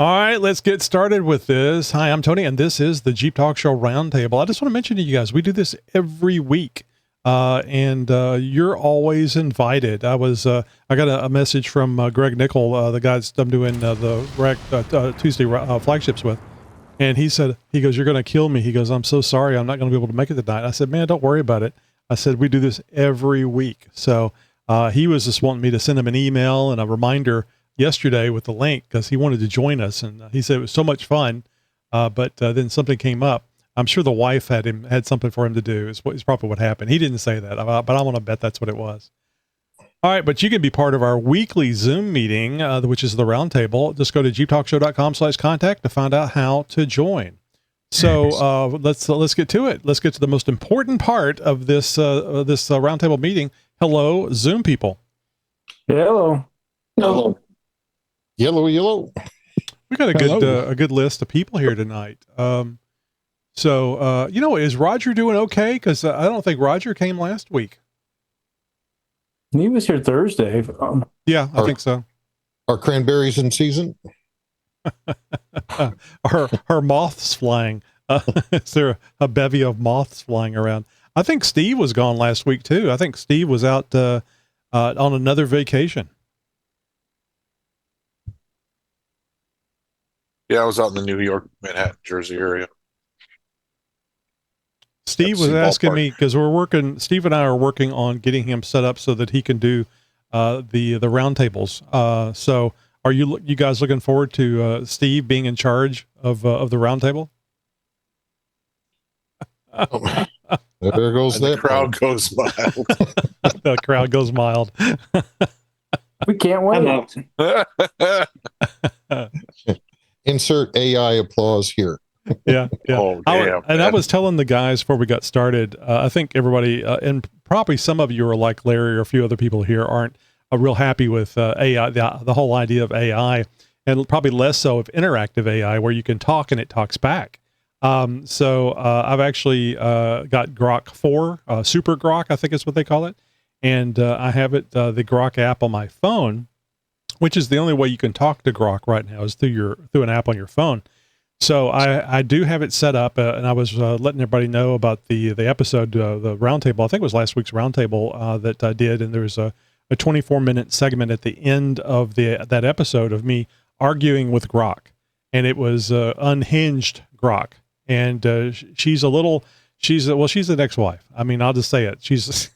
All right, let's get started with this. Hi, I'm Tony, and this is the Jeep Talk Show Roundtable. I just want to mention to you guys, we do this every week, and you're always invited. I got a message from Greg Nickel, the guy I'm doing the Tuesday flagships with, and he goes, "You're going to kill me." He goes, "I'm so sorry, I'm not going to be able to make it tonight." I said, "Man, don't worry about it." I said, "We do this every week." So he was just wanting me to send him an email and a reminder yesterday with the link because he wanted to join us, and he said it was so much fun, but then something came up. I'm sure the wife had something for him to do. Is probably what happened. He didn't say that, but I want to bet that's what it was. All right, but you can be part of our weekly Zoom meeting, which is the roundtable. Just go to jeeptalkshow.com/contact to find out how to join. So let's get to it. Let's get to the most important part of this roundtable meeting. Hello, Zoom people. Hello. Hello. Yellow. We got a good list of people here tonight. So is Roger doing okay? Because I don't think Roger came last week. He was here Thursday. Yeah, I think so. Are cranberries in season? Are moths flying? Is there a bevy of moths flying around? I think Steve was gone last week too. I think Steve was out on another vacation. Yeah, I was out in the New York, Manhattan, Jersey area. Steve was asking me because Steve and I are working on getting him set up so that he can do the roundtables. So are you guys looking forward to Steve being in charge of the roundtable? There goes the crowd goes mild. The crowd goes mild. We can't wait. Insert AI applause here. Yeah. Oh, damn, I was telling the guys before we got started, I think everybody, and probably some of you are like Larry or a few other people here aren't real happy with AI, the whole idea of AI, and probably less so of interactive AI where you can talk and it talks back. So I've actually got Grok 4, SuperGrok, I think is what they call it. And I have it, the Grok app on my phone, which is the only way you can talk to Grok right now is through an app on your phone. So I do have it set up, and I was letting everybody know about the episode, the roundtable. I think it was last week's roundtable that I did, and there was a 24-minute segment at the end of that episode of me arguing with Grok, and it was unhinged Grok, and she's an ex-wife. I mean, I'll just say it. She's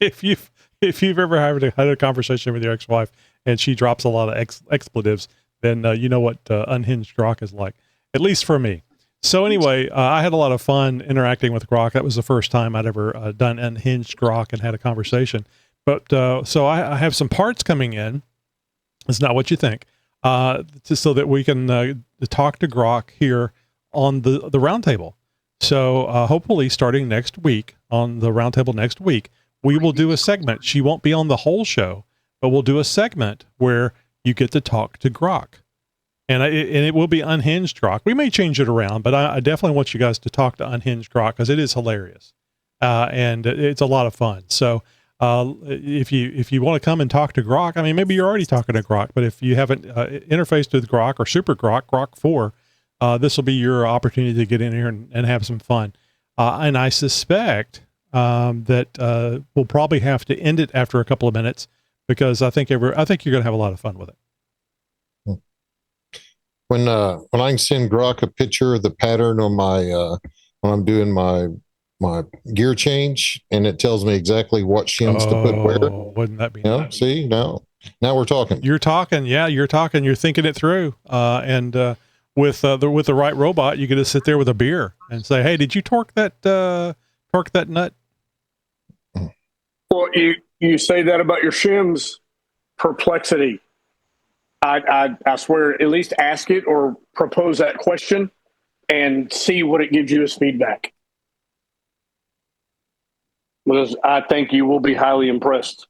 if you've ever had a conversation with your ex-wife and she drops a lot of expletives, then you know what unhinged Grok is like, at least for me. So anyway, I had a lot of fun interacting with Grok. That was the first time I'd ever done unhinged Grok and had a conversation. But so I have some parts coming in. It's not what you think. So that we can talk to Grok here on the roundtable. So hopefully starting next week on the roundtable next week, we will do a segment. She won't be on the whole show, but we'll do a segment where you get to talk to Grok. And it will be unhinged Grok. We may change it around, but I definitely want you guys to talk to unhinged Grok because it is hilarious. And it's a lot of fun. So if you want to come and talk to Grok, I mean, maybe you're already talking to Grok, but if you haven't interfaced with Grok or SuperGrok, Grok 4, this will be your opportunity to get in here and have some fun. And I suspect that we'll probably have to end it after a couple of minutes because I think you're going to have a lot of fun with it. When I can send Grok a picture of the pattern on my when I'm doing my gear change, and it tells me exactly what shims to put where. Wouldn't that be nice? See, now we're talking. You're talking. Yeah, you're talking. You're thinking it through. And with the right robot, you get to sit there with a beer and say, "Hey, did you torque that nut?" Well, you say that about your shims. Perplexity. I swear, at least ask it or propose that question and see what it gives you as feedback. Because I think you will be highly impressed.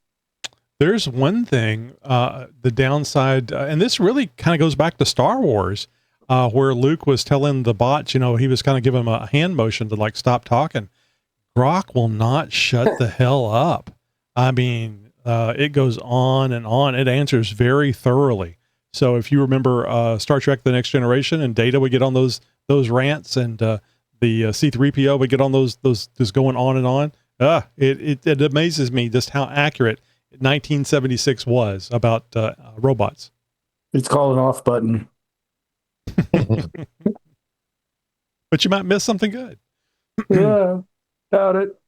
There's one thing, the downside, and this really kind of goes back to Star Wars, where Luke was telling the bots, he was kind of giving them a hand motion to like stop talking. Grok will not shut the hell up. I mean, it goes on and on. It answers very thoroughly. So if you remember Star Trek: The Next Generation, and Data would get on those rants, and the C-3PO would get on those just going on and on. It amazes me just how accurate 1976 was about robots. It's called an off button. But you might miss something good. Yeah, doubt it.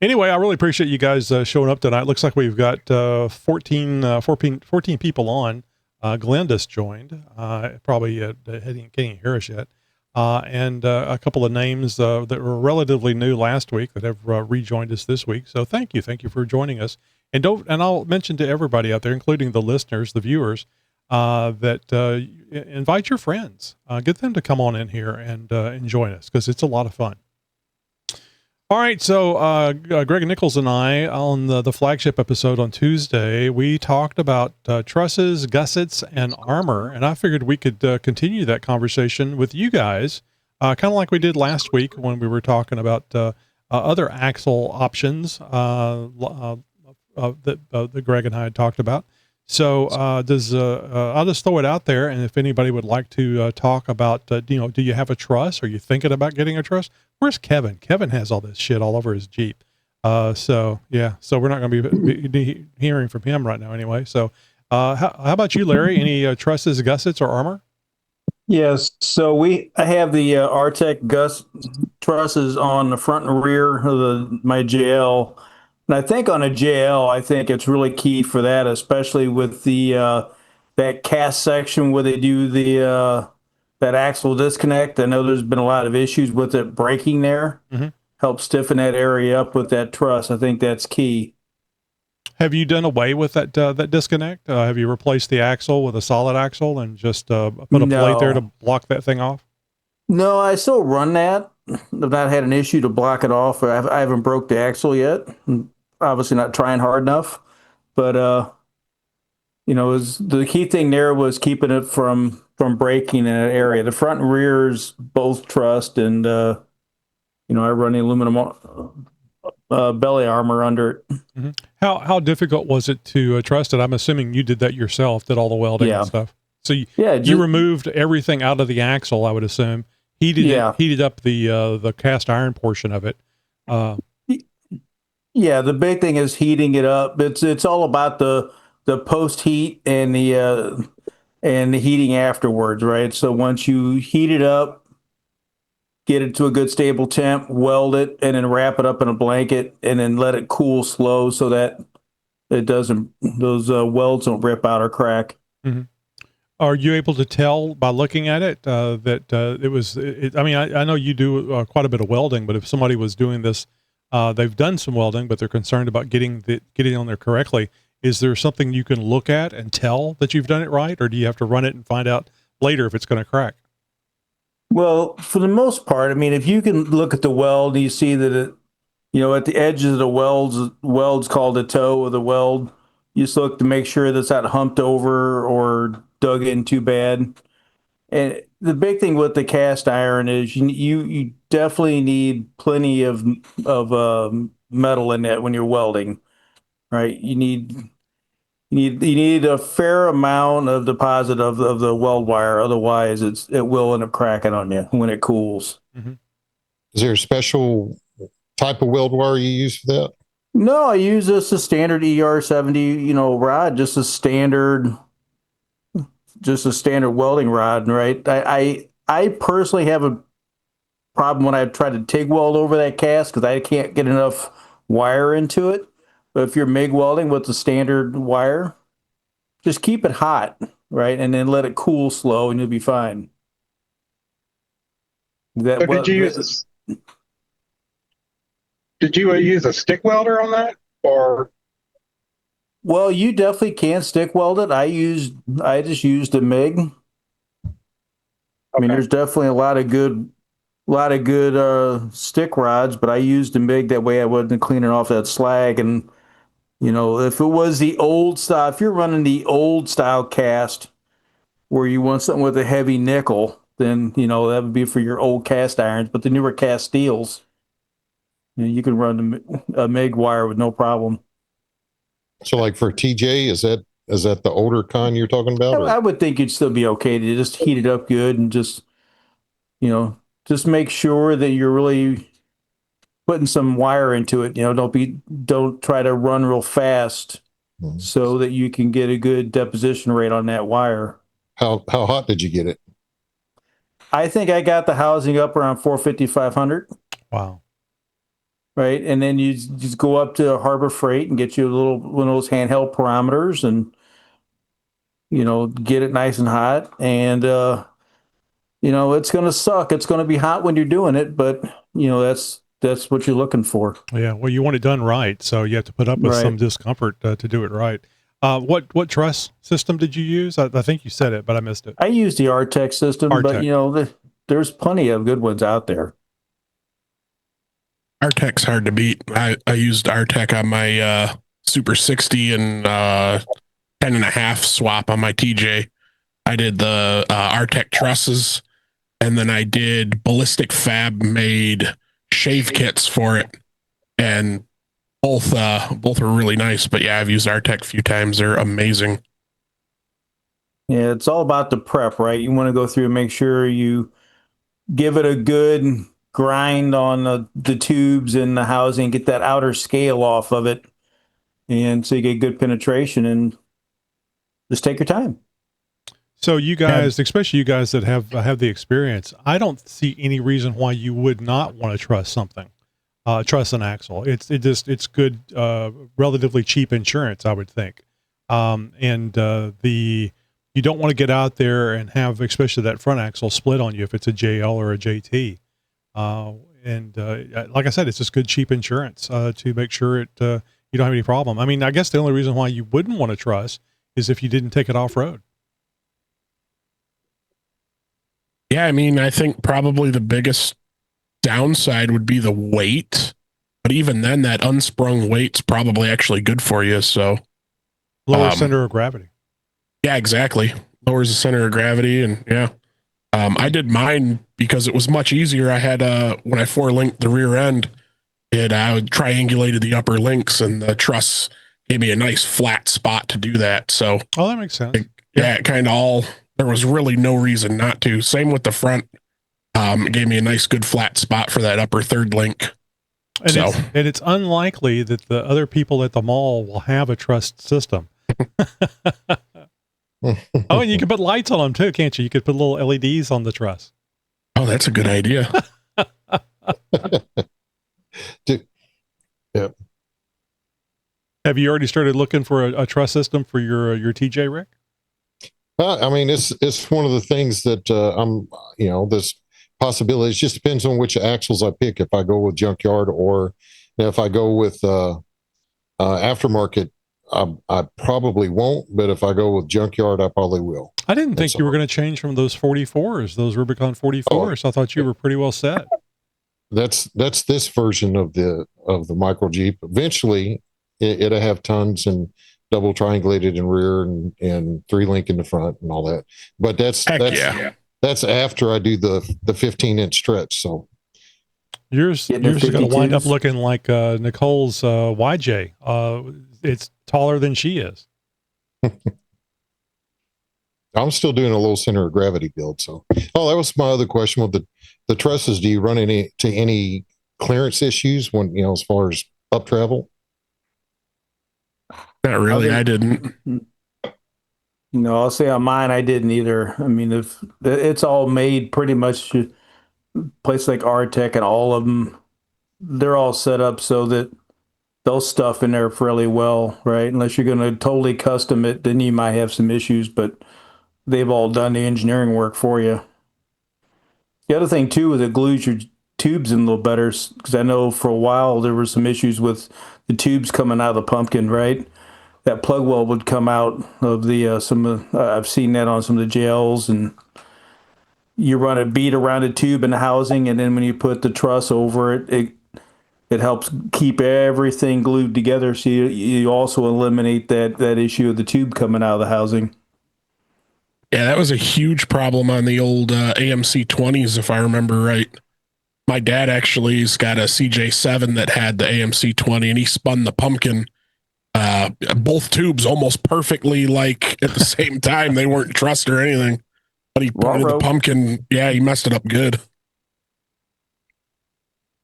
Anyway, I really appreciate you guys showing up tonight. Looks like we've got 14 people on. Glenn just joined. Probably can't even hear us yet. And a couple of names that were relatively new last week that have rejoined us this week. So thank you for joining us. And I'll mention to everybody out there, including the listeners, the viewers, that invite your friends, get them to come on in here and join us, because it's a lot of fun. All right, so Greg Nichols and I, on the flagship episode on Tuesday, we talked about trusses, gussets, and armor, and I figured we could continue that conversation with you guys, kind of like we did last week when we were talking about other axle options that Greg and I had talked about. So I'll just throw it out there, and if anybody would like to talk about, do you have a truss? Are you thinking about getting a truss? Where's Kevin? Kevin has all this shit all over his Jeep. So we're not going to be hearing from him right now anyway. So how about you, Larry? Any trusses, gussets, or armor? Yes. So I have the Artec trusses on the front and rear of my JL. And I think on a JL, I think it's really key for that, especially with the that cast section where they do the that axle disconnect. I know there's been a lot of issues with it breaking there. Mm-hmm. Help stiffen that area up with that truss. I think that's key. Have you done away with that disconnect? Have you replaced the axle with a solid axle and just put a plate there to block that thing off? No, I still run that. I've not had an issue to block it off. I haven't broke the axle yet. I'm obviously not trying hard enough, but the key thing there was keeping it from breaking in that area. The front and rears both trussed, and I run the aluminum belly armor under it. Mm-hmm. How difficult was it to trust it? I'm assuming you did that yourself, did all the welding and stuff. So you removed everything out of the axle, I would assume. Heated up the cast iron portion of it. Yeah, the big thing is heating it up. It's all about the post heat and the heating afterwards, right? So once you heat it up, get it to a good stable temp, weld it, and then wrap it up in a blanket, and then let it cool slow so that those welds don't rip out or crack. Mm-hmm. Are you able to tell by looking at it that it was? I mean, I know you do quite a bit of welding, but if somebody was doing this, they've done some welding, but they're concerned about getting on there correctly. Is there something you can look at and tell that you've done it right, or do you have to run it and find out later if it's going to crack? Well, for the most part, I mean, if you can look at the weld, you see that it, at the edges of the welds called the toe of the weld. You just look to make sure that's not humped over or dug in too bad. And the big thing with the cast iron is you definitely need plenty of metal in it when you're welding, right? You need a fair amount of deposit of the weld wire, otherwise it will end up cracking on you when it cools. Mm-hmm. Is there a special type of weld wire you use for that? No, I use just a standard ER70, rod, just a standard welding rod, right? I personally have a problem when I try to TIG weld over that cast because I can't get enough wire into it. But if you're MIG welding with the standard wire, just keep it hot, right? And then let it cool slow and you'll be fine. Did you use a stick welder on that, or? Well, you definitely can stick weld it. I just used a MIG. I mean, there's definitely a lot of good stick rods, but I used a MIG that way I wasn't cleaning off that slag. And if it was the old style, if you're running the old style cast where you want something with a heavy nickel, then that would be for your old cast irons. But the newer cast steels, you can run a MIG wire with no problem. So like for TJ, is that is that the older kind you're talking about? I would think you'd still be okay to just heat it up good and just, just make sure that you're really putting some wire into it. Don't try to run real fast so that you can get a good deposition rate on that wire. How hot did you get it? I think I got the housing up around 450, 500. Wow. Right. And then you just go up to Harbor Freight and get you one of those handheld parameters and, get it nice and hot. And, it's going to suck. It's going to be hot when you're doing it, but that's what you're looking for. Yeah. Well, you want it done right. So you have to put up with some discomfort to do it right. What truss system did you use? I think you said it, but I missed it. I used the Artec system, but there's plenty of good ones out there. Artec's hard to beat. I used Artec on my Super 60 and 10.5 swap on my TJ. I did the Artec trusses, and then I did Ballistic Fab made shave kits for it, and both are really nice. But yeah, I've used Artec a few times. They're amazing. Yeah, it's all about the prep, right? You want to go through and make sure you give it a good grind on the tubes and the housing, get that outer scale off of it, and so you get good penetration, and just take your time. So you guys, especially you guys that have the experience, I don't see any reason why you would not want to truss something, truss an axle. It's good, relatively cheap insurance, I would think. You don't want to get out there and have, especially that front axle split on you if it's a JL or a JT. Like I said, it's just good, cheap insurance to make sure you don't have any problem. I mean, I guess the only reason why you wouldn't want to truss is if you didn't take it off road. Yeah, I mean, I think probably the biggest downside would be the weight, but even then, that unsprung weight's probably actually good for you. So lower center of gravity. Yeah, exactly. Lowers the center of gravity, and yeah. I did mine because it was much easier. I had when I 4-linked the rear end, I triangulated the upper links, and the truss gave me a nice flat spot to do that. So that makes sense. It kind of there was really no reason not to. Same with the front. It gave me a nice, good flat spot for that upper third link. And it's unlikely that the other people at the mall will have a truss system. Oh, and you can put lights on them too, can't you? You could put little LEDs on the truss. Oh, that's a good idea. Yeah. Have you already started looking for a truss system for your TJ, Rick? I mean, it's one of the things that this possibility. It just depends on which axles I pick. If I go with junkyard or if I go with aftermarket, I probably won't. But if I go with junkyard, I probably will. I didn't think you were going to change from those 44s, those Rubicon 44s. I thought you were pretty well set. That's this version of the micro Jeep. Eventually, it'll have tons and double triangulated in rear and 3-link in the front and all that. But that's after I do the 15-inch stretch. So yours is going to wind up looking like Nicole's YJ. It's taller than she is. I'm still doing a low center of gravity build. So, that was my other question with the trusses. Do you run into any clearance issues when, as far as up travel? Not really. I didn't. I'll say on mine, I didn't either. I mean, if it's all made pretty much, places like Artec and all of them, they're all set up so that they'll stuff in there fairly well, right? Unless you're going to totally custom it, then you might have some issues, but they've all done the engineering work for you. The other thing too is it glues your tubes in a little better, because I know for a while there were some issues with the tubes coming out of the pumpkin, right? That plug well would come out of the I've seen that on some of the JLs, and you run a bead around a tube in the housing, and then when you put the truss over it, it helps keep everything glued together. So you also eliminate that issue of the tube coming out of the housing. Yeah, that was a huge problem on the old AMC 20s, if I remember right. My dad actually has got a CJ7 that had the AMC 20, and he spun the pumpkin both tubes almost perfectly like at the same time. They weren't trussed or anything. But he pointed the pumpkin. Yeah, he messed it up good.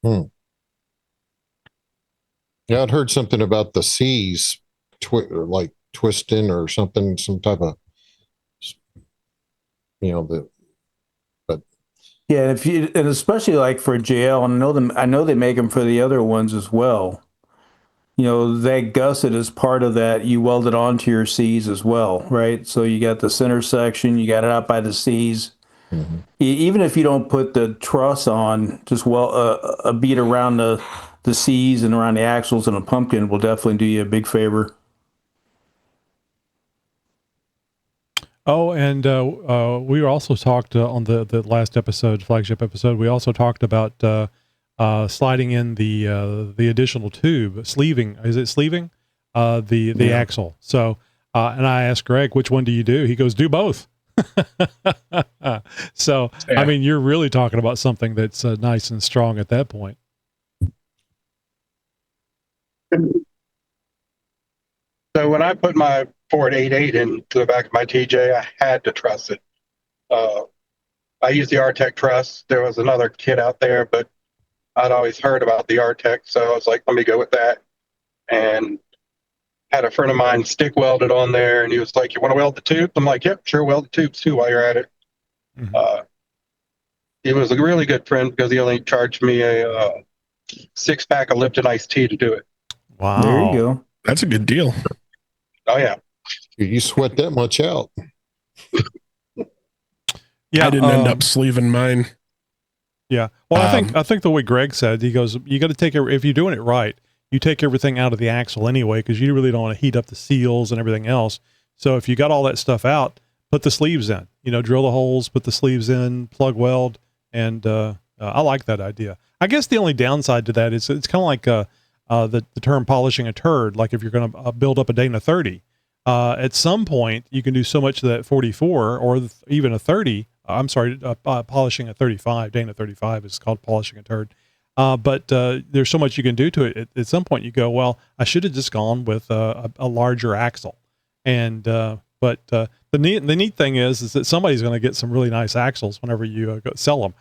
Yeah, I'd heard something about the C's like twisting or something, some type of, Yeah, and especially like for JL, and I know they make them for the other ones as well. That gusset is part of that. You weld it onto your C's as well, right? So you got the center section, you got it out by the C's. mm-hmm. Even if you don't put the truss on, just a bead around the C's and around the axles and a pumpkin will definitely do you a big favor. Oh, and we also talked on the last episode, flagship episode. We also talked about sliding in the additional tube, sleeving. Is it sleeving? The axle. So, and I asked Greg, which one do you do? He goes, do both. So, yeah. I mean, you're really talking about something that's nice and strong at that point. So when I put my Ford 88 into the back of my TJ, I had to truss it. I used the Artec truss. There was another kit out there, but I'd always heard about the Artec, so I was like, let me go with that. And had a friend of mine stick welded on there, and he was like, you want to weld the tubes? I'm like, yep, sure, weld the tubes too while you're at it. Mm-hmm. He was a really good friend because he only charged me a 6-pack of Lipton iced tea to do it. Wow. There you go. That's a good deal. Oh, yeah. You sweat that much out. Yeah, I didn't end up sleeving mine. Yeah. Well, I think the way Greg said, he goes, you got to take it, if you're doing it right, you take everything out of the axle anyway, because you really don't want to heat up the seals and everything else. So if you got all that stuff out, put the sleeves in, drill the holes, put the sleeves in, plug weld. And I like that idea. I guess the only downside to that is it's kind of like the term polishing a turd. Like if you're going to build up a Dana 30, at some point you can do so much to that 44 or even a 30. I'm sorry, polishing a 35. Dana 35 is called polishing a turd. But there's so much you can do to it. At some point you go, well, I should have just gone with a larger axle. And but the neat thing is that somebody's going to get some really nice axles whenever you go sell them.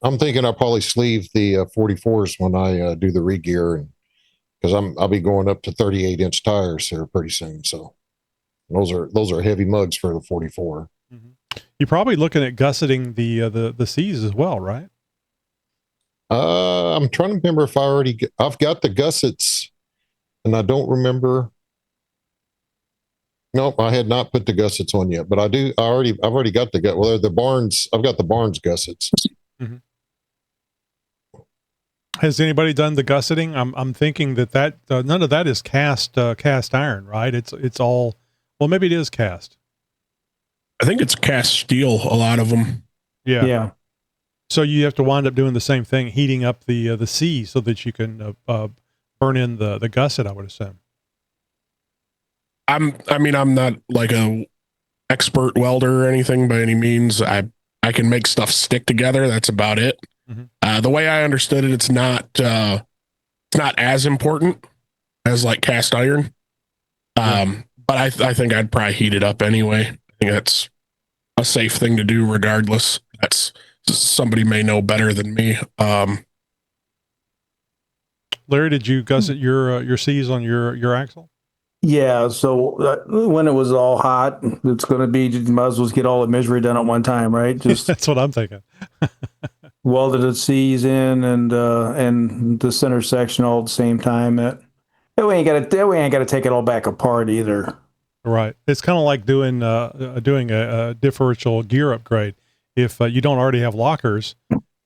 I'm thinking I'll probably sleeve the 44s when I do the re-gear, because I'll be going up to 38-inch tires here pretty soon. So those are heavy mugs for the 44. Mm-hmm. You're probably looking at gusseting the C's as well, right? I'm trying to remember if I've got the gussets, and I don't remember. Nope, I had not put the gussets on yet, but I've already got the Barnes. I've got the Barnes gussets. Mm-hmm. Has anybody done the gusseting? I'm thinking that none of that is cast iron, right? It's all, well, maybe it is cast. I think it's cast steel, a lot of them. Yeah. Yeah. So you have to wind up doing the same thing, heating up the C so that you can burn in the gusset, I would assume. I'm not like a expert welder or anything by any means. I can make stuff stick together. That's about it. Mm-hmm. The way I understood it, it's not as important as like cast iron. But I think I'd probably heat it up anyway. I think that's a safe thing to do regardless. That's somebody may know better than me. Larry, did you gusset your C's on your axle? Yeah, so when it was all hot, it's going to be, you might as well get all the misery done at one time, right? Just that's what I'm thinking. Welded the C's in and the center section all at the same time. That way ain't got to take it all back apart either. Right. It's kind of like doing a differential gear upgrade. If you don't already have lockers,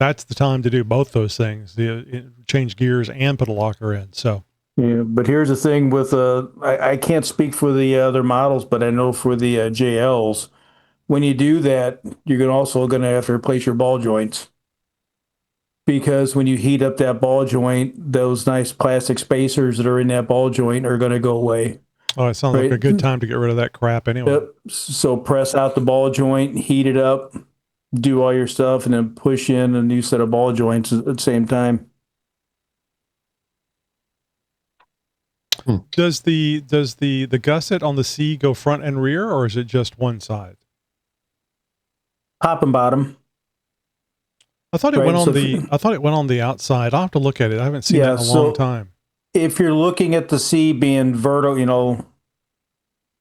that's the time to do both those things: change gears and put a locker in. So. Yeah, but here's the thing with I can't speak for the other models, but I know for the JLs, when you do that, you're also going to have to replace your ball joints, because when you heat up that ball joint, those nice plastic spacers that are in that ball joint are going to go away. Oh, it sounds like a good time to get rid of that crap anyway. Yep. So press out the ball joint, heat it up, do all your stuff, and then push in a new set of ball joints at the same time. Does the gusset on the C go front and rear, or is it just one side? Top and bottom. I thought it Right, went on so I thought it went on the outside. I'll have to look at it. I haven't seen that in a long time. If you're looking at the C being vertical,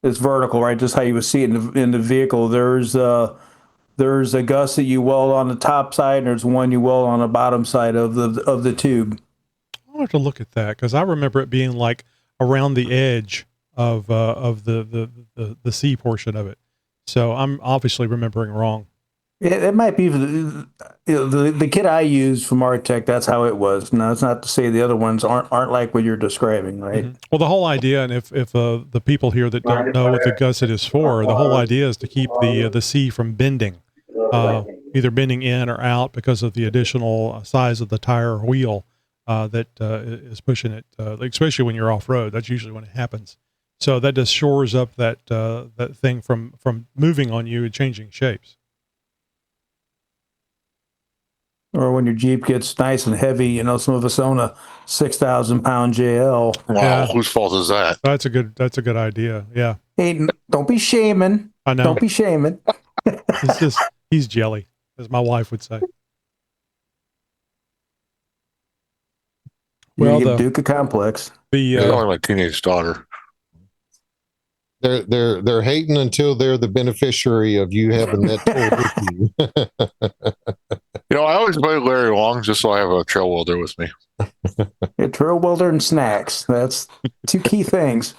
it's vertical, right? Just how you would see it in the vehicle. There's a gusset you weld on the top side, and there's one you weld on the bottom side of the tube. I'll have to look at that because I remember it being like around the edge of the C portion of it. So I'm obviously remembering wrong. It might be the kit I used from Artec. That's how it was. Now, it's not to say the other ones aren't like what you're describing, right? Mm-hmm. Well, the whole idea, and if the people here that don't know what the gusset is for, the whole idea is to keep the C from bending, either bending in or out because of the additional size of the tire or wheel that is pushing it, especially when you're off road. That's usually when it happens. So that just shores up that thing from moving on you and changing shapes. Or when your Jeep gets nice and heavy, some of us own a 6,000-pound JL. Wow, Yeah. whose fault is that? That's a good idea. Yeah. Hey, don't be shaming. I know. Don't be shaming. He's jelly, as my wife would say. Well, the Duke of Complex. You're only my teenage daughter. They're hating until they're the beneficiary of you having that tool with you. I always invite Larry along just so I have a trail welder with me. A trail welder and snacks. That's two key things.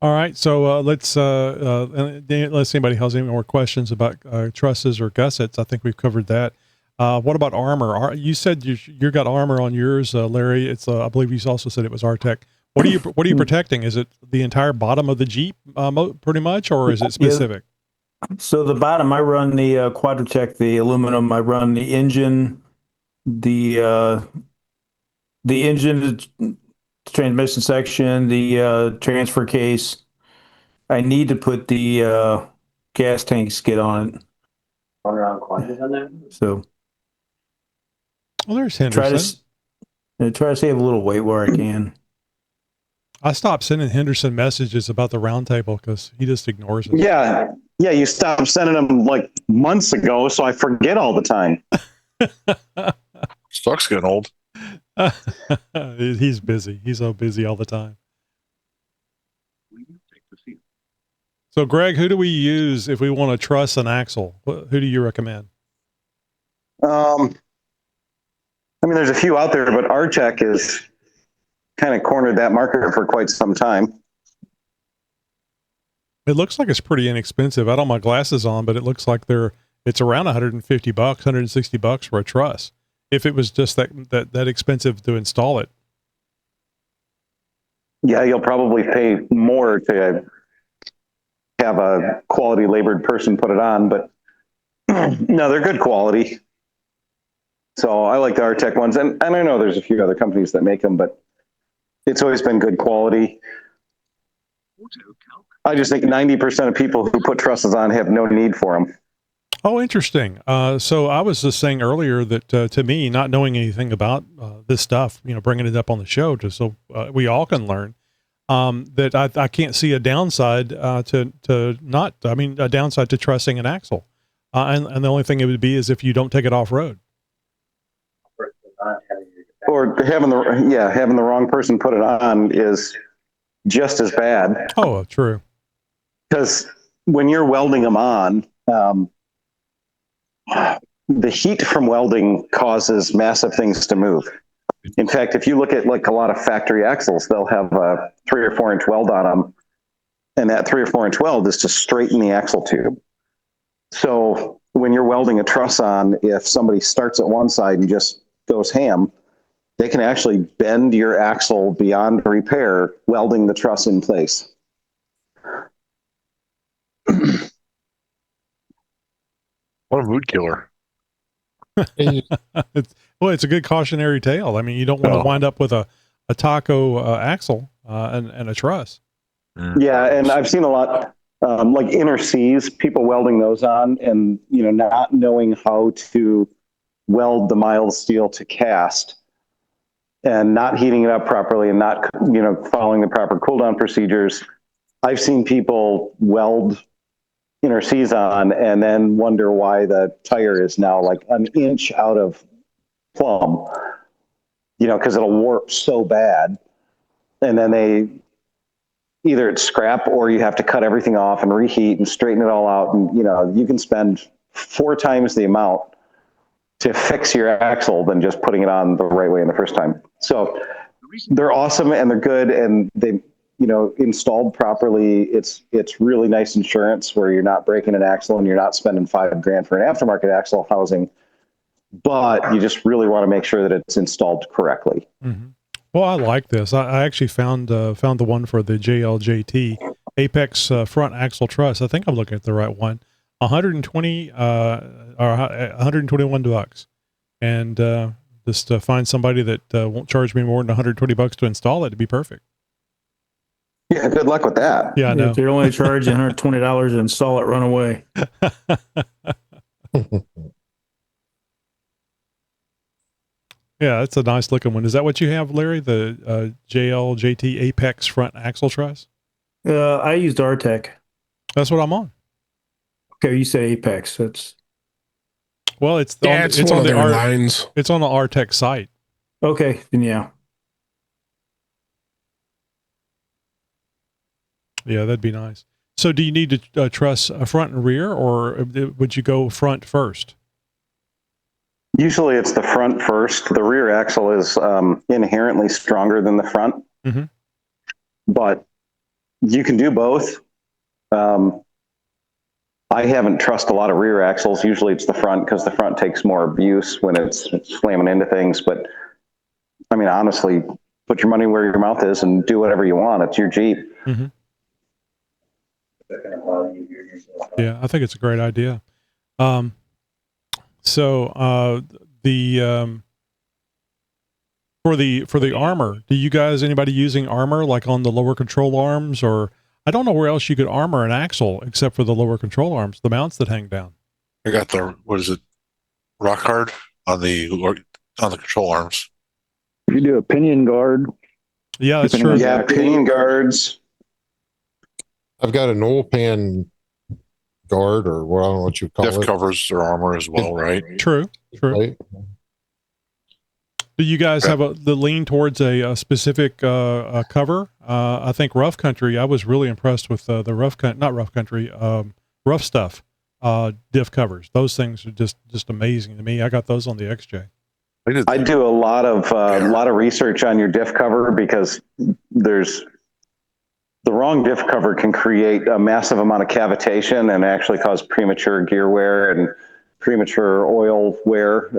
All right, so let's see if anybody has any more questions about trusses or gussets. I think we've covered that. What about armor? You said you got armor on yours, Larry. It's I believe you also said it was Artec. What are you protecting? Is it the entire bottom of the Jeep, pretty much, or is it specific? So the bottom, I run the Quadratec, the aluminum. I run the engine, the engine, the transmission section, the transfer case. I need to put the gas tank skid on it. So, well, there's Henderson. Try to save a little weight where I can. I stopped sending Henderson messages about the roundtable because he just ignores us. Yeah, you stopped sending them like months ago, so I forget all the time. Stuck's getting old. He's busy. He's so busy all the time. So, Greg, who do we use if we want to truss an axle? Who do you recommend? There's a few out there, but Artec is kind of cornered that market for quite some time. It looks like it's pretty inexpensive. I don't have my glasses on, but it looks like it's around $150, $160 for a truss. If it was just that expensive to install it. Yeah, you'll probably pay more to have a quality labored person put it on, but no, they're good quality. So I like the Artec ones, and I know there's a few other companies that make them, but it's always been good quality. I just think 90% of people who put trusses on have no need for them. Oh, interesting. So I was just saying earlier that to me, not knowing anything about this stuff, bringing it up on the show just so we all can learn, that I can't see a downside a downside to trussing an axle. And the only thing it would be is if you don't take it off road. Or having the wrong person put it on is just as bad. Oh, true. Because when you're welding them on, the heat from welding causes massive things to move. In fact, if you look at like a lot of factory axles, they'll have a 3 or 4 inch weld on them, and that 3 or 4 inch weld is to straighten the axle tube. So when you're welding a truss on, if somebody starts at one side and just goes ham, they can actually bend your axle beyond repair, welding the truss in place. What a mood killer. It's a good cautionary tale. I mean, you don't want to wind up with a taco axle and a truss. Yeah, and I've seen a lot, like inner C's, people welding those on and, not knowing how to weld the mild steel to cast. and not heating it up properly and not, following the proper cool down procedures. I've seen people weld inner C's on and then wonder why the tire is now like an inch out of plumb, because it'll warp so bad. And then either it's scrap or you have to cut everything off and reheat and straighten it all out. And, you can spend 4 times the amount to fix your axle than just putting it on the right way in the first time. So they're awesome and they're good, and they, installed properly. It's really nice insurance where you're not breaking an axle and you're not spending $5,000 for an aftermarket axle housing, but you just really want to make sure that it's installed correctly. Mm-hmm. Well, I like this. I actually found the one for the JLJT Apex front axle truss. I think I'm looking at the right one. 120 or $121, and just find somebody that won't charge me more than $120 to install it. It'd be perfect. Yeah, good luck with that. Yeah, I know. If you're only charging $120 to install it, run away. Yeah, that's a nice looking one. Is that what you have, Larry? The JLJT Apex front axle truss? I used Artec. That's what I'm on. Okay, you say Apex. That's well, it's on the lines. It's on the Artec site. Okay, then yeah. Yeah, that'd be nice. So, do you need to truss front and rear, or would you go front first? Usually, it's the front first. The rear axle is inherently stronger than the front, mm-hmm. but you can do both. I haven't trussed a lot of rear axles. Usually it's the front because the front takes more abuse when it's slamming into things. But I mean, honestly, put your money where your mouth is and do whatever you want. It's your Jeep. Mm-hmm. Yeah, I think it's a great idea. So for the armor, do you guys, anybody using armor like on the lower control arms, or I don't know where else you could armor an axle except for the lower control arms, the mounts that hang down. I got the rock hard on the control arms. You do a pinion guard. Yeah, that's true. Yeah, pinion guards. I've got an oil pan guard, or what I don't know what you call it. Diff covers their armor as well, right? True. Right? Do you guys have the lean towards a specific cover? I think Rough Country, I was really impressed with the Rough Stuff diff covers. Those things are just amazing to me. I got those on the XJ. I do a lot of research on your diff cover, because the wrong diff cover can create a massive amount of cavitation and actually cause premature gear wear and premature oil wear.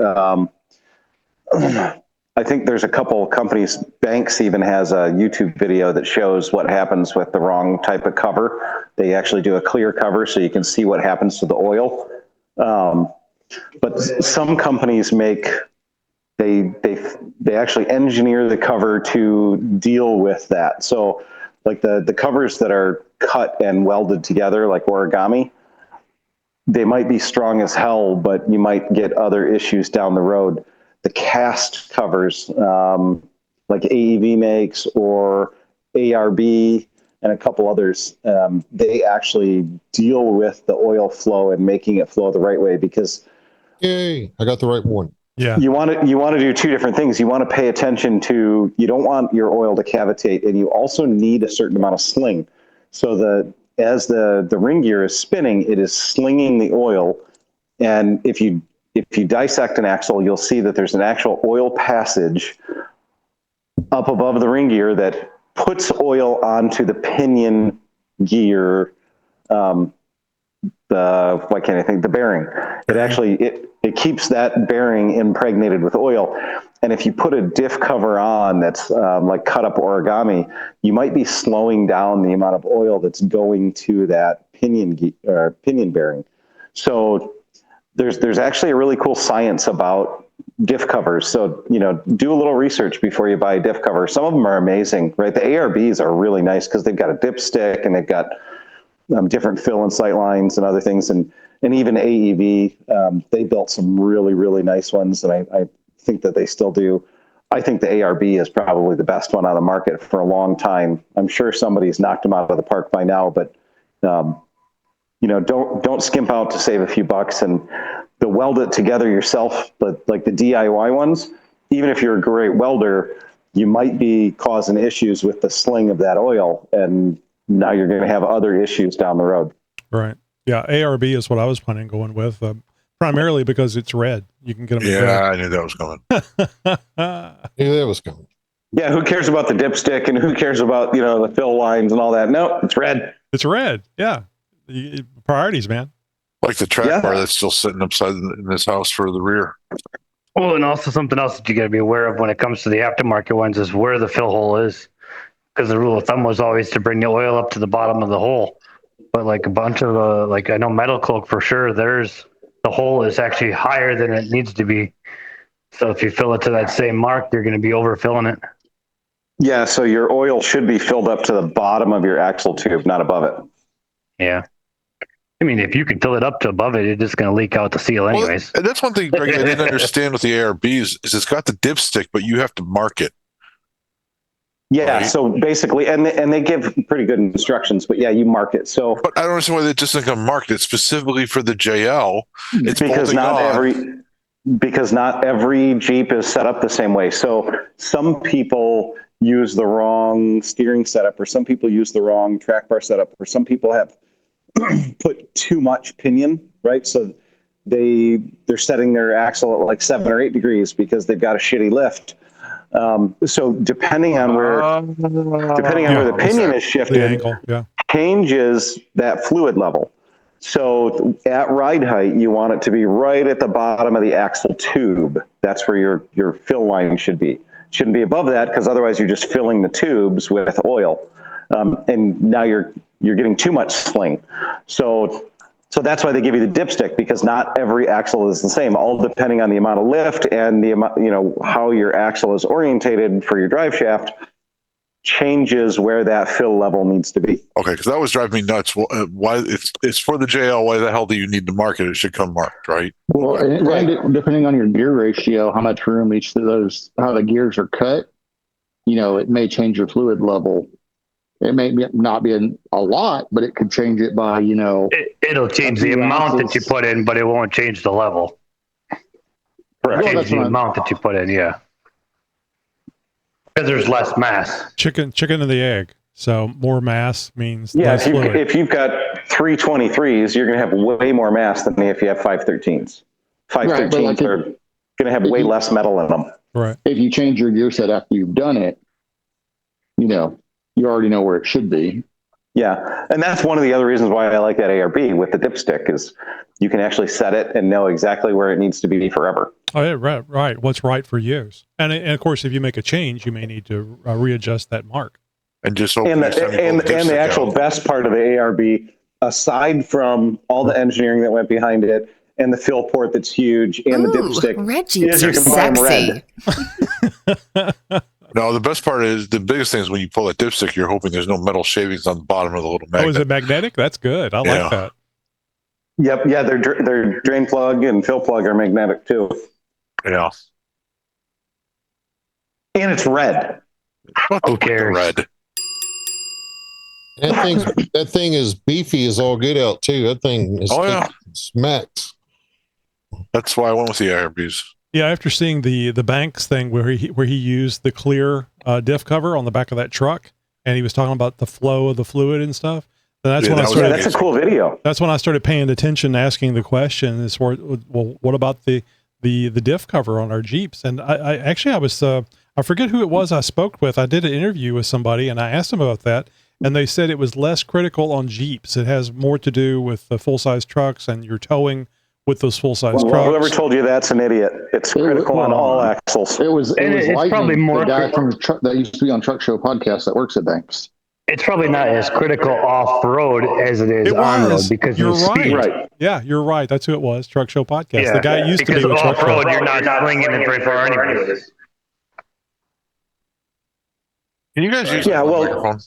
I think there's a couple of companies, Banks even has a YouTube video that shows what happens with the wrong type of cover. They actually do a clear cover so you can see what happens to the oil. But some companies they actually engineer the cover to deal with that. So like the covers that are cut and welded together like origami, they might be strong as hell, but you might get other issues down the road. The cast covers, like AEV makes or ARB and a couple others, they actually deal with the oil flow and making it flow the right way, because Yay, I got the right one. Yeah. You want to do two different things. You want to pay attention to, you don't want your oil to cavitate, and you also need a certain amount of sling. So as the ring gear is spinning, it is slinging the oil. And if you dissect an axle, you'll see that there's an actual oil passage up above the ring gear that puts oil onto the pinion gear, the bearing. It actually, it keeps that bearing impregnated with oil. And if you put a diff cover on that's like cut up origami, you might be slowing down the amount of oil that's going to that pinion bearing. So there's actually a really cool science about diff covers. So, do a little research before you buy a diff cover. Some of them are amazing, right? The ARBs are really nice because they've got a dipstick and they've got different fill and sight lines and other things. And even AEV, they built some really, really nice ones. And I think that they still do. I think the ARB is probably the best one on the market for a long time. I'm sure somebody's knocked them out of the park by now, but don't skimp out to save a few bucks, and the weld it together yourself. But like the DIY ones, even if you're a great welder, you might be causing issues with the sling of that oil, and now you're going to have other issues down the road. Right. Yeah. ARB is what I was planning on going with, primarily because it's red. You can get them. Yeah, I knew that was coming. Yeah, that was coming. Yeah, who cares about the dipstick, and who cares about the fill lines and all that? No, it's red. It's red. Yeah. Priorities, man. Like the track bar that's still sitting upside in this house for the rear. Well, and also something else that you got to be aware of when it comes to the aftermarket ones is where the fill hole is, because the rule of thumb was always to bring the oil up to the bottom of the hole. But like a bunch of like I know Metal Cloak for sure, the hole is actually higher than it needs to be. So if you fill it to that same mark, you're going to be overfilling it. Yeah, so your oil should be filled up to the bottom of your axle tube, not above it. Yeah. I mean, if you can fill it up to above it, it's just going to leak out the seal anyways. Well, that's one thing, Greg, I didn't understand with the ARBs is it's got the dipstick, but you have to mark it. Yeah, right? So basically, and they give pretty good instructions, but yeah, you mark it. So, but I don't understand why they just think I'm marked it specifically for the JL. It's because not every Jeep is set up the same way. So some people use the wrong steering setup, or some people use the wrong track bar setup, or some people have put too much pinion, right? So they're setting their axle at like 7 or 8 degrees because they've got a shitty lift. So depending on where the pinion is shifted, the angle, changes that fluid level. So at ride height, you want it to be right at the bottom of the axle tube. That's where your fill line should be. Shouldn't be above that, because otherwise you're just filling the tubes with oil, and now you're getting too much sling. So that's why they give you the dipstick, because not every axle is the same, all depending on the amount of lift and the amount, how your axle is orientated for your drive shaft changes where that fill level needs to be. Okay, because that was driving me nuts. Why it's for the JL? Why the hell do you need to mark it? It should come marked, right? Well, and depending on your gear ratio, how much room each of those, how the gears are cut, it may change your fluid level. It may not be a lot, but it could change it by, It'll change the amount that you put in, but it won't change the level. Correct. Change the amount that you put in, yeah. Because there's less mass. Chicken and the egg. So more mass means less fluid. If you've got 323s, you're going to have way more mass than if you have 513s. 513s are going to have way less metal in them. Right. If you change your gear set after you've done it, you already know where it should be. Yeah, and that's one of the other reasons why I like that ARB with the dipstick, is you can actually set it and know exactly where it needs to be forever. Oh, yeah, right. What's right for use. And of course, if you make a change, you may need to readjust that mark. And just and the actual best part of the ARB, aside from all the engineering that went behind it, and the fill port that's huge, and the dipstick, red Jeeps are sexy. No, the best part is, the biggest thing is when you pull that dipstick, you're hoping there's no metal shavings on the bottom of the little magnet. Oh, is it magnetic? That's good. I like that. Yep. Yeah, their drain plug and fill plug are magnetic too. Yeah. And it's red. Who cares? Red. That thing is beefy as all get out too. That thing is smacks. That's why I went with the ARBs. Yeah, after seeing the Banks thing where he used the clear diff cover on the back of that truck, and he was talking about the flow of the fluid and stuff. And that's when I started. That's a cool video. That's when I started paying attention, asking the question: "Is well, what about the diff cover on our Jeeps?" And I forget who it was I spoke with. I did an interview with somebody, and I asked them about that, and they said it was less critical on Jeeps. It has more to do with the full size trucks and your towing with those full-size trucks. Whoever told you that's an idiot. It's critical on all axles. It was probably more the guy from that used to be on Truck Show podcast that works at Banks. It's probably not as critical off-road as it is on-road, because you're of speed. Right. Yeah, you're right. That's who it was. Truck Show podcast. Yeah, the guy used to be with Truck Show. Off-road, you're not swinging it very far anyways. Can you guys use microphone?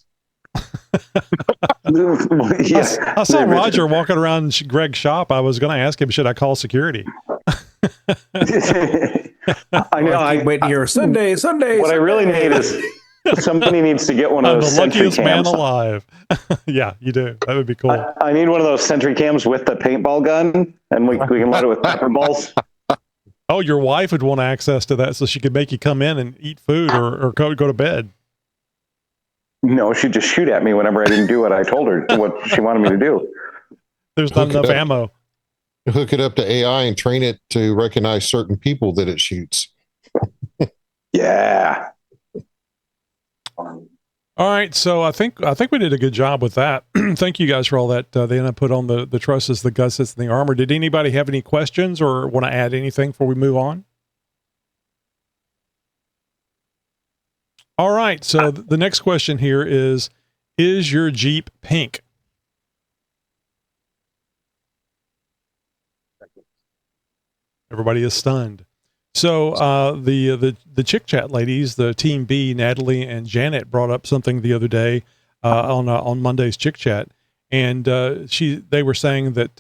Yes. I saw Roger walking around Greg's shop. I was going to ask him, should I call security? I know. I can't wait to hear Sunday. What I really need is somebody needs to get one of I'm those the Sentry luckiest man cams. alive. Yeah, you do. That would be cool. I need one of those Sentry cams with the paintball gun, and we can load it with pepper balls. Oh, your wife would want access to that so she could make you come in and eat food or go to bed. No, she'd just shoot at me whenever I didn't do what I told her what she wanted me to do. There's not enough ammo. Hook it up to AI and train it to recognize certain people that it shoots. Yeah. All right, so I think we did a good job with that. Thank you guys for all that. The input on the trusses, the gussets, and the armor. Did anybody have any questions or want to add anything before we move on? All right, so the next question here is your Jeep pink? Everybody is stunned. So the Chick Chat ladies, the Team B, Natalie and Janet, brought up something the other day on Monday's Chick Chat, and they were saying that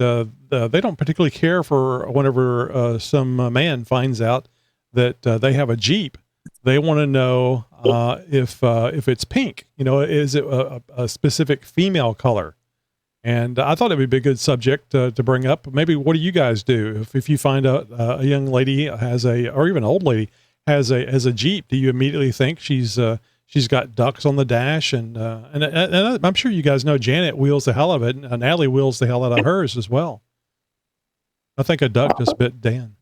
they don't particularly care for whenever some man finds out that they have a Jeep. They want to know if it's pink. You know, is it a specific female color? And I thought it would be a good subject to bring up. Maybe what do you guys do if you find out a young lady has or even an old lady has a Jeep? Do you immediately think she's got ducks on the dash? And I'm sure you guys know Janet wheels the hell out of it, and Natalie wheels the hell out of hers as well. I think a duck just bit Dan.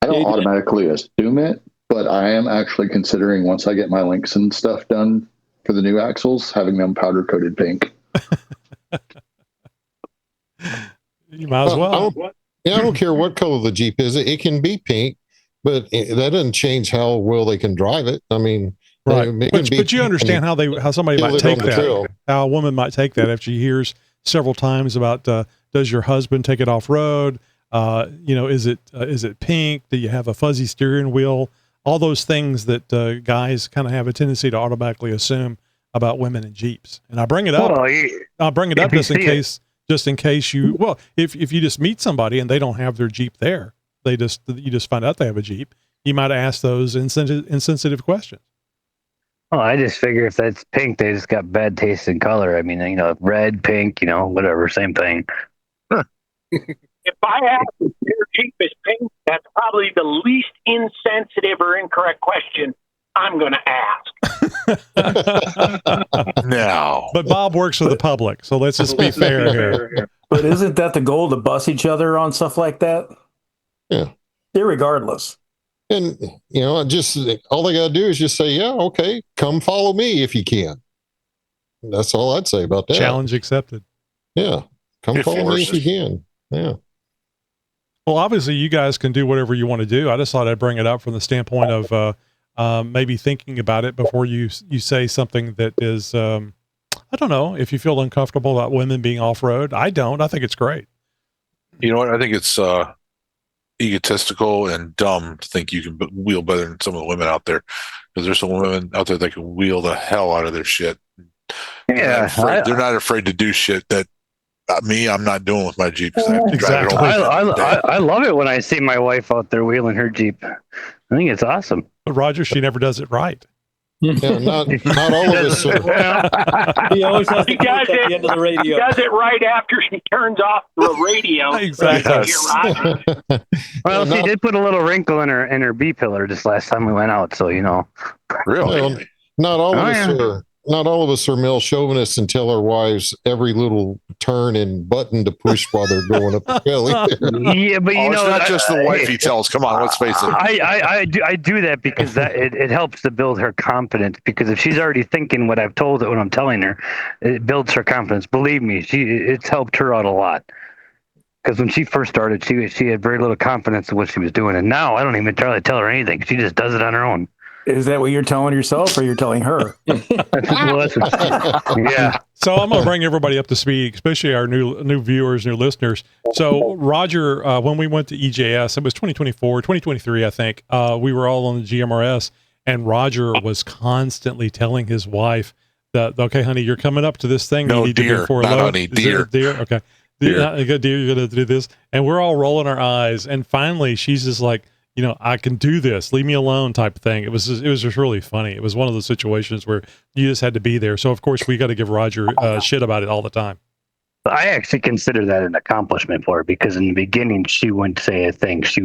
I don't automatically assume it, but I am actually considering, once I get my links and stuff done for the new axles, having them powder coated pink. You might as well. I don't care what color the Jeep is. It can be pink, but that doesn't change how well they can drive it. I mean, right. But you understand how somebody might take that, how a woman might take that if she hears several times about, does your husband take it off road? Is it pink? Do you have a fuzzy steering wheel? All those things that guys kind of have a tendency to automatically assume about women and Jeeps. And I bring it up. I'll bring it up just in case if you just meet somebody and they don't have their Jeep there, you just find out they have a Jeep, you might ask those insensitive questions. Oh, I just figure if that's pink, they just got bad taste in color. I mean, red, pink, whatever, same thing. If I ask if your Jeep is pink, that's probably the least insensitive or incorrect question I'm going to ask. No. But Bob works for the public, so let's just be fair here. But isn't that the goal, to bust each other on stuff like that? Yeah. Irregardless. And, just all they got to do is just say, yeah, okay, come follow me if you can. That's all I'd say about that. Challenge accepted. Yeah. Come follow me if you can. Yeah. Well, obviously you guys can do whatever you want to do. I just thought I'd bring it up from the standpoint of, maybe thinking about it before you say something that is, I don't know if you feel uncomfortable about women being off-road. I don't. I think it's great. You know what? I think it's egotistical and dumb to think you can wheel better than some of the women out there, because there's some women out there that can wheel the hell out of their shit. Yeah, they're not afraid to do shit that I'm not doing with my Jeep. I have to drive it I love it when I see my wife out there wheeling her Jeep. I think it's awesome. But Roger, she never does it right. Yeah, not all of us are. He always has to at the end of the radio. He does it right after she turns off the radio. Exactly. Well, she did put a little wrinkle in her B pillar just last time we went out, so Really? Well, not all of us are. Not all of us are male chauvinists and tell our wives every little turn and button to push while they're going up the belly. Yeah, but it's not just the wife he tells. Come on, let's face it. I do that because it helps to build her confidence. Because if she's already thinking what I've told her, what I'm telling her, it builds her confidence. Believe me, it's helped her out a lot. Because when she first started, she had very little confidence in what she was doing, and now I don't even try to tell her anything. She just does it on her own. Is that what you're telling yourself, or you're telling her? Yeah. So I'm going to bring everybody up to speed, especially our new viewers, new listeners. So Roger, when we went to EJS, it was 2023, I think. We were all on the GMRS, and Roger was constantly telling his wife that, okay, honey, you're coming up to this thing. No, you need deer, to before not load. honey, deer. Deer, okay. Deer, you're going to do this. And we're all rolling our eyes. And finally, she's just like, I can do this, leave me alone type of thing. It was just really funny. It was one of those situations where you just had to be there. So of course we got to give Roger shit about it all the time. I actually consider that an accomplishment for her, because in the beginning she wouldn't say a thing. She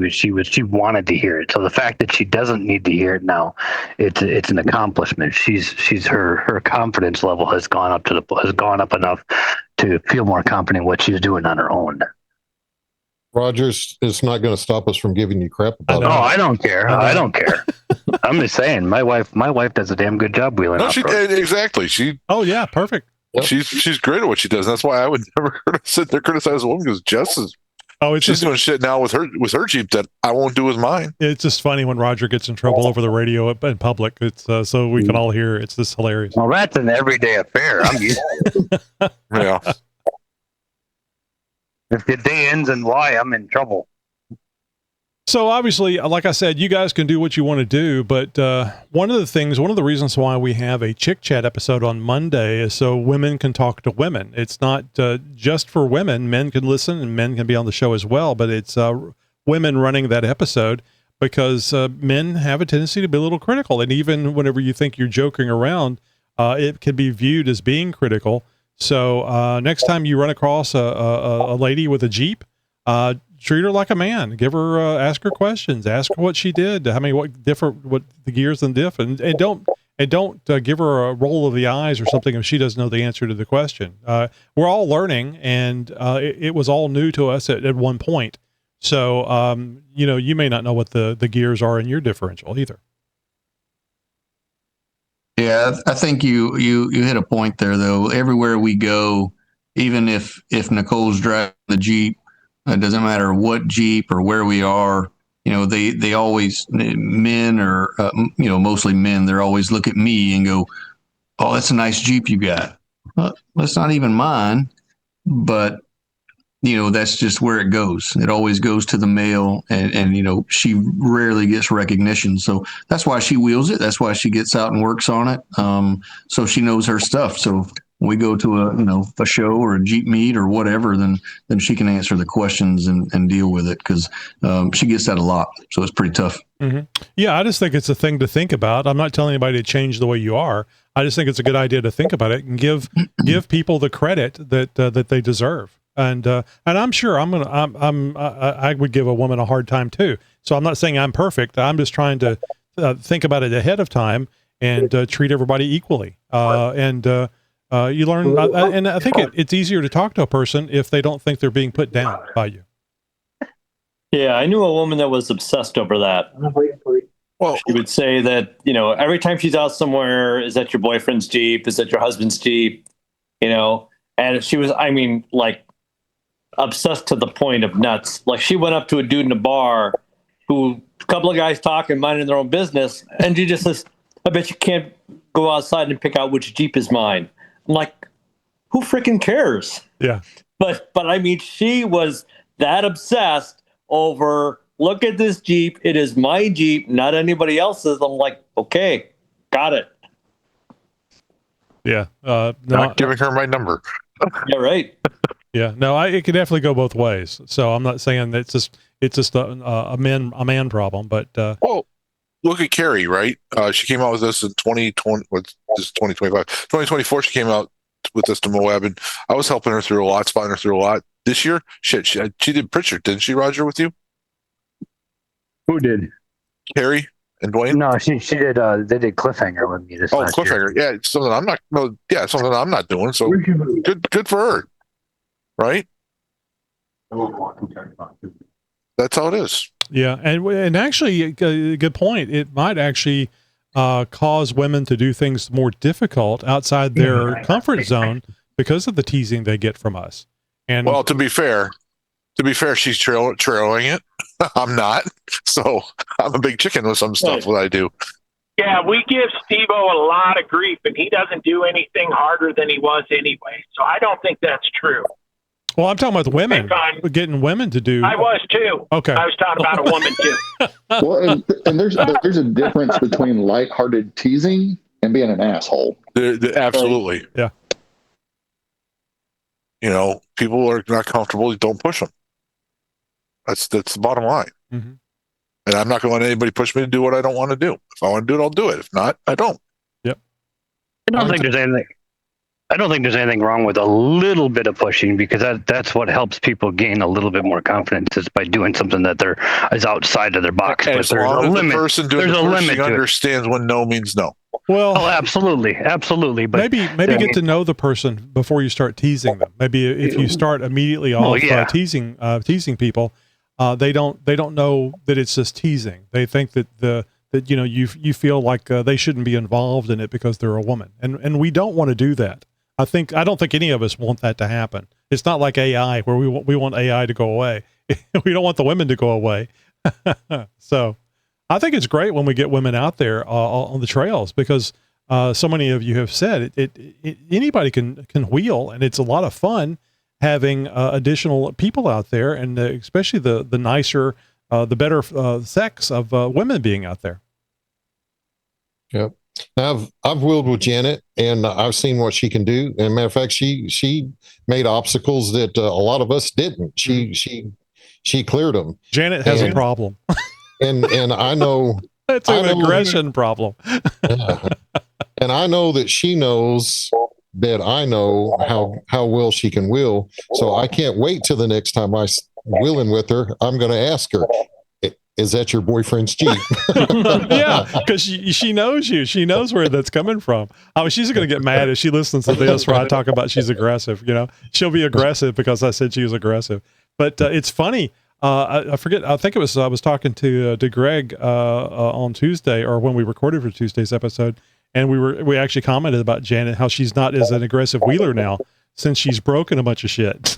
wanted to hear it. So the fact that she doesn't need to hear it now, it's an accomplishment. She's her confidence level has gone up enough to feel more confident in what she's doing on her own. Rogers is not going to stop us from giving you crap about it. No, I don't care. I don't care. I'm just saying, my wife does a damn good job wheeling. No, she did exactly. Oh yeah, perfect. Yep. She's great at what she does. That's why I would never sit there criticize a woman, because Jess is. She's doing shit now with her Jeep that I won't do with mine. It's just funny when Roger gets in trouble over the radio in public. It's so we can all hear. It's just hilarious. Well, that's an everyday affair. I'm used to it. Yeah. If the day ends in Y, I'm in trouble. So obviously, like I said, you guys can do what you want to do, but one of the reasons why we have a Chick Chat episode on Monday is so women can talk to women. It's not just for women. Men can listen and men can be on the show as well, but it's women running that episode, because men have a tendency to be a little critical. And even whenever you think you're joking around, it can be viewed as being critical. So next time you run across a lady with a Jeep, treat her like a man. Give her, ask her questions. Ask her what she did. What the gears and diff, and don't give her a roll of the eyes or something if she doesn't know the answer to the question. We're all learning, and it was all new to us at one point. So you may not know what the gears are in your differential either. Yeah, I think you hit a point there, though. Everywhere we go, even if Nicole's driving the Jeep, it doesn't matter what Jeep or where we are. They always, men or mostly men, they're always look at me and go, "Oh, that's a nice Jeep you got." Well, that's not even mine, but that's just where it goes. It always goes to the male, and she rarely gets recognition. So that's why she wheels it. That's why she gets out and works on it. So she knows her stuff. So when we go to a show or a Jeep meet or whatever, then she can answer the questions and deal with it, because she gets that a lot. So it's pretty tough. Mm-hmm. Yeah, I just think it's a thing to think about. I'm not telling anybody to change the way you are. I just think it's a good idea to think about it and give people the credit that they deserve. And I'm sure I would give a woman a hard time too. So I'm not saying I'm perfect. I'm just trying to think about it ahead of time and treat everybody equally. You learn, and I think it's easier to talk to a person if they don't think they're being put down by you. Yeah, I knew a woman that was obsessed over that. Well, she would say that, every time she's out somewhere, is that your boyfriend's Jeep? Is that your husband's Jeep? And she was, obsessed to the point of nuts. Like, she went up to a dude in a bar who, a couple of guys talking, minding their own business, and she just says, "I bet you can't go outside and pick out which Jeep is mine." I'm like, who freaking cares? Yeah. But she was that obsessed over, look at this Jeep. It is my Jeep, not anybody else's. I'm like, okay, got it. Yeah. Not giving her my number. Yeah, right. Yeah, no, it could definitely go both ways. So I'm not saying that it's just a man problem, but well, look at Carrie, right? She came out with us in 2020. What's this? 2025, 2024. She came out with us to Moab, and I was helping her through a lot, spotting her through a lot. This year, shit, she did Pritchard, didn't she, Roger? With you? Who did? Carrie and Dwayne? No, she did. They did Cliffhanger with me this last Cliffhanger. year. Yeah, it's something I'm not. No, yeah, it's something I'm not doing. So good for her. Right? That's how it is. Yeah, and actually, a good point. It might actually cause women to do things more difficult outside their comfort zone because of the teasing they get from us. And well, to be fair, she's trailing it. I'm not. So I'm a big chicken with some stuff that I do. Yeah, we give Steve-O a lot of grief, and he doesn't do anything harder than he was anyway. So I don't think that's true. Well, I'm talking about women, getting women to do. I was too. Okay. I was talking about a woman too. Well, and there's a difference between lighthearted teasing and being an asshole. Absolutely. Yeah. People are not comfortable. Don't push them. That's the bottom line. Mm-hmm. And I'm not going to let anybody push me to do what I don't want to do. If I want to do it, I'll do it. If not, I don't. Yep. I don't think there's anything wrong with a little bit of pushing, because that's what helps people gain a little bit more confidence, is by doing something that is outside of their box. And but as long as the person doing there's the a pushing limit to understands when no means no. Well, absolutely. But maybe get to know the person before you start teasing them. Maybe if you start immediately off teasing people, they don't know that it's just teasing. They think that you feel like they shouldn't be involved in it because they're a woman, and we don't want to do that. I don't think any of us want that to happen. It's not like AI where we want AI to go away. We don't want the women to go away. So I think it's great when we get women out there on the trails, because so many of you have said anybody can wheel, and it's a lot of fun having additional people out there, and especially the nicer, the better sex of women being out there. Yep. Now I've wheeled with Janet, and I've seen what she can do. And matter of fact, she made obstacles that a lot of us didn't. She cleared them. Janet has a problem, and I know it's an aggression problem. And I know that she knows that I know how well she can wheel. So I can't wait till the next time I'm wheeling with her. I'm going to ask her, is that your boyfriend's Jeep? Yeah, because she knows you. She knows where that's coming from. I mean, she's going to get mad if she listens to this where I talk about she's aggressive. She'll be aggressive because I said she was aggressive. But it's funny. I forget. I think it was I was talking to Greg on Tuesday, or when we recorded for Tuesday's episode, and we actually commented about Janet, how she's not as an aggressive wheeler now, since she's broken a bunch of shit.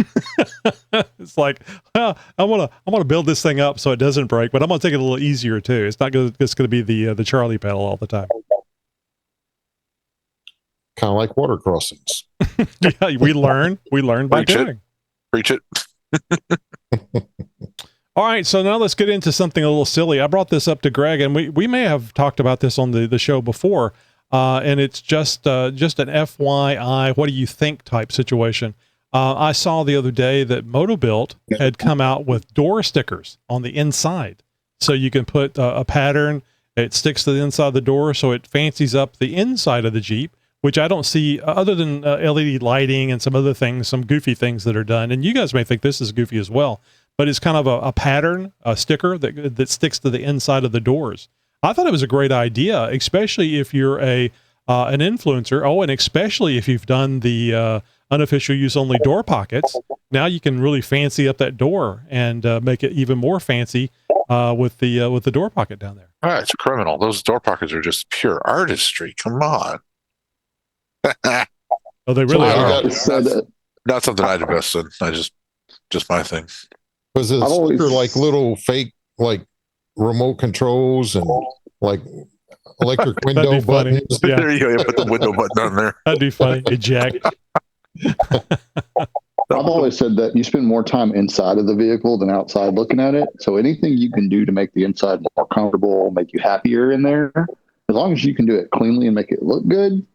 It's like, I want to build this thing up so it doesn't break, but I'm going to take it a little easier too. It's not going to be the Charlie pedal all the time. Kind of like water crossings. Yeah, we learn by doing. Preach it. All right, so now let's get into something a little silly. I brought this up to Greg, and we may have talked about this on the show before. And it's just an FYI, what do you think type situation. I saw the other day that Motobuilt had come out with door stickers on the inside. So you can put a pattern, it sticks to the inside of the door, so it fancies up the inside of the Jeep, which I don't see other than LED lighting and some other things, some goofy things that are done. And you guys may think this is goofy as well, but it's kind of a pattern, a sticker that sticks to the inside of the doors. I thought it was a great idea, especially if you're an influencer. Oh, and especially if you've done the unofficial use only door pockets. Now you can really fancy up that door and make it even more fancy with the door pocket down there. All right, it's criminal. Those door pockets are just pure artistry. Come on. Oh, they really are. Not something I'd invest in. Just my thing. Was it like little fake like remote controls and like electric window buttons? Yeah. There you go. You put the window button on there. That'd be funny. Eject. I've always said that you spend more time inside of the vehicle than outside looking at it. So anything you can do to make the inside more comfortable, make you happier in there, as long as you can do it cleanly and make it look good,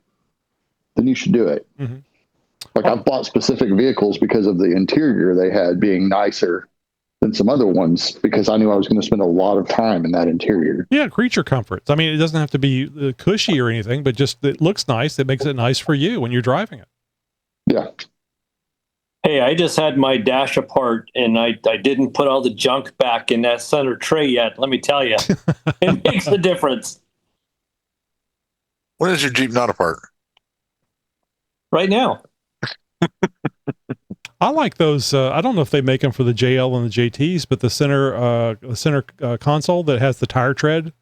then you should do it. Mm-hmm. Like I've bought specific vehicles because of the interior they had being nicer than some other ones, because I knew I was going to spend a lot of time in that interior. Yeah, creature comforts. I mean, it doesn't have to be cushy or anything, but just it looks nice. It makes it nice for you when you're driving it. Yeah. Hey, I just had my dash apart, and I didn't put all the junk back in that center tray yet. Let me tell you, it makes a difference. When is your Jeep not apart? Right now. I like those. I don't know if they make them for the JL and the JTs, but the center console that has the tire tread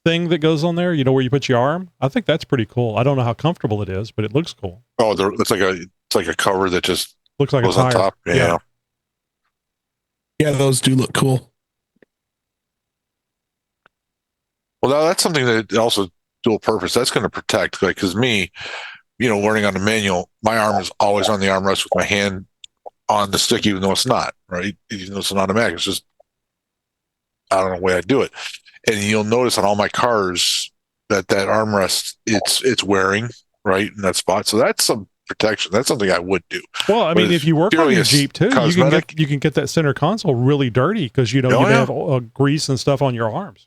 thing that goes on there, where you put your arm. I think that's pretty cool. I don't know how comfortable it is, but it looks cool. Oh, it's like a cover that just looks like goes a tire. on top. Yeah. Yeah, those do look cool. Well, now that's something that also dual purpose. That's going to protect, like, because me, learning on the manual, my arm is always on the armrest with my hand on the stick, even though it's not, right? Even though it's an automatic, it's just, I don't know the way I do it. And you'll notice on all my cars that armrest, it's wearing right in that spot. So that's protection. That's something I would do. Well, I mean, if you work on your Jeep too, cosmetic, you can get that center console really dirty because you may have grease and stuff on your arms.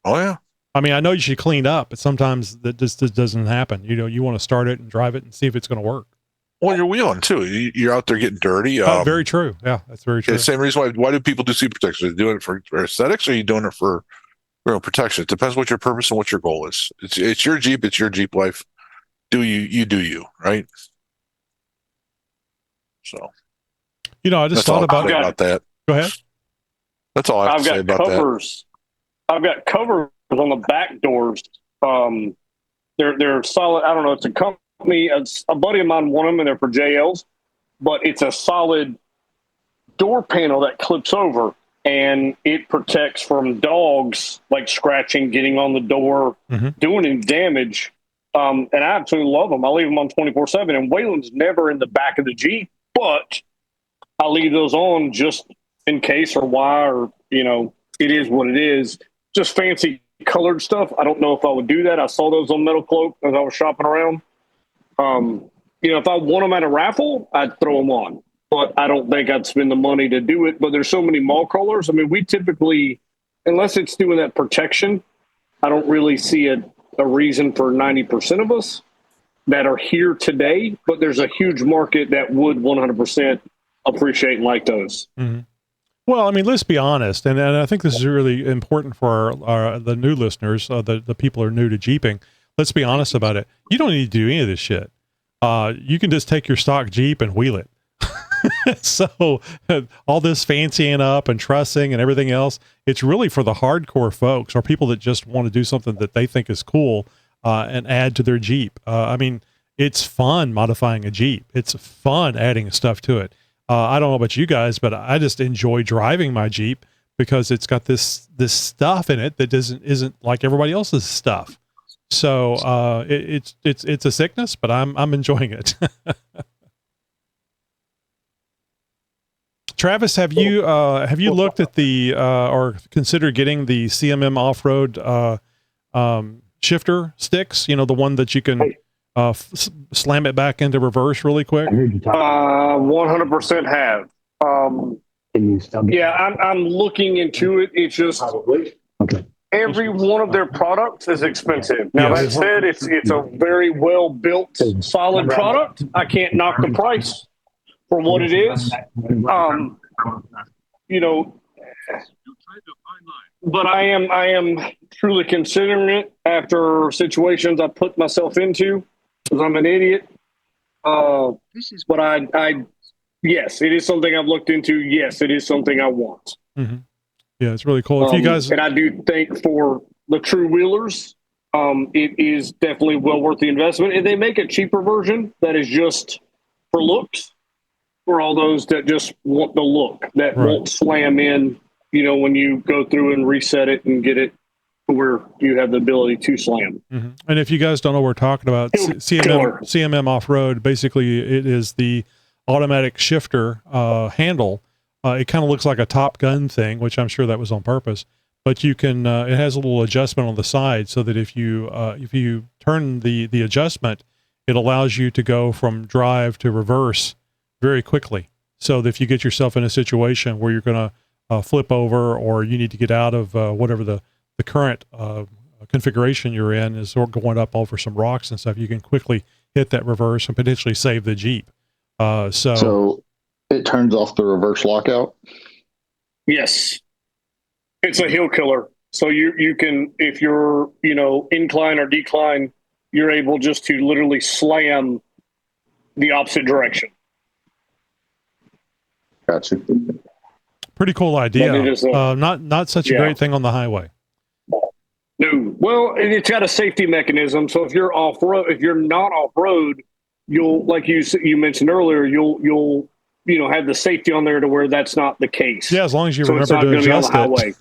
Oh yeah. I mean, I know you should clean up, but sometimes that just doesn't happen. You want to start it and drive it and see if it's going to work. Well, you're wheeling too. You're out there getting dirty. Very true. Yeah, that's very true. The same reason why do people do seat protection? Are you doing it for aesthetics, or are you doing it for protection? It depends what your purpose and what your goal is. It's your Jeep. It's your Jeep life. You do you, right? So, I just thought about that. Go ahead. That's all I have to say about that. I've got covers on the back doors. They're solid. I don't know. It's a company. A buddy of mine won them, and they're for JLs. But it's a solid door panel that clips over, and it protects from dogs like scratching, getting on the door, doing any damage. And I absolutely love them. I leave them on 24/7. And Waylon's never in the back of the Jeep, but I leave those on just in case or why, or it is what it is. Just fancy colored stuff. I don't know if I would do that. I saw those on Metal Cloak as I was shopping around. If I won them at a raffle, I'd throw them on, but I don't think I'd spend the money to do it. But there's so many mall crawlers. I mean, we typically, unless it's doing that protection, I don't really see a reason for 90% of us that are here today, but there's a huge market that would 100% appreciate and like those. Mm-hmm. Well, I mean, let's be honest, and I think this is really important for the new listeners, the people who are new to Jeeping. Let's be honest about it. You don't need to do any of this shit. You can just take your stock Jeep and wheel it. So all this fancying up and trussing and everything else, it's really for the hardcore folks or people that just want to do something that they think is cool and add to their Jeep. I mean, it's fun modifying a Jeep. It's fun adding stuff to it. I don't know about you guys, but I just enjoy driving my Jeep because it's got this stuff in it that isn't like everybody else's stuff. So it's a sickness, but I'm enjoying it. Travis, have you looked at the or considered getting the CMM Off-Road shifter sticks? The one that you can slam it back into reverse really quick. 100% have. I'm looking into it. It's just every one of their products is expensive. Now that said, it's a very well built, solid product. I can't knock the price for what it is. But I am truly considering it after situations I put myself into because I'm an idiot. But yes, it is something I've looked into. Yes, it is something I want. Mm-hmm. Yeah, it's really cool. If you guys, and I do think for the true wheelers, it is definitely well worth the investment. And they make a cheaper version that is just for looks, for all those that just want the look, that won't slam in, when you go through and reset it and get it where you have the ability to slam. Mm-hmm. And if you guys don't know what we're talking about, CMM Off-Road, basically it is the automatic shifter handle. It kind of looks like a Top Gun thing, which I'm sure that was on purpose, but you can, it has a little adjustment on the side so that if you turn the adjustment, it allows you to go from drive to reverse very quickly. So that if you get yourself in a situation where you're going to flip over or you need to get out of whatever the current configuration you're in is going up over some rocks and stuff, you can quickly hit that reverse and potentially save the Jeep. So it turns off the reverse lockout? Yes. It's a hill killer. So you can, if you're, incline or decline, you're able just to literally slam the opposite direction. Gotcha. Pretty cool idea. Not such a great thing on the highway. No. Well, it's got a safety mechanism. So if you're off-road, if you're not off-road, you'll, like you mentioned earlier, you'll have the safety on there to where that's not the case. Yeah, as long as you remember to adjust it.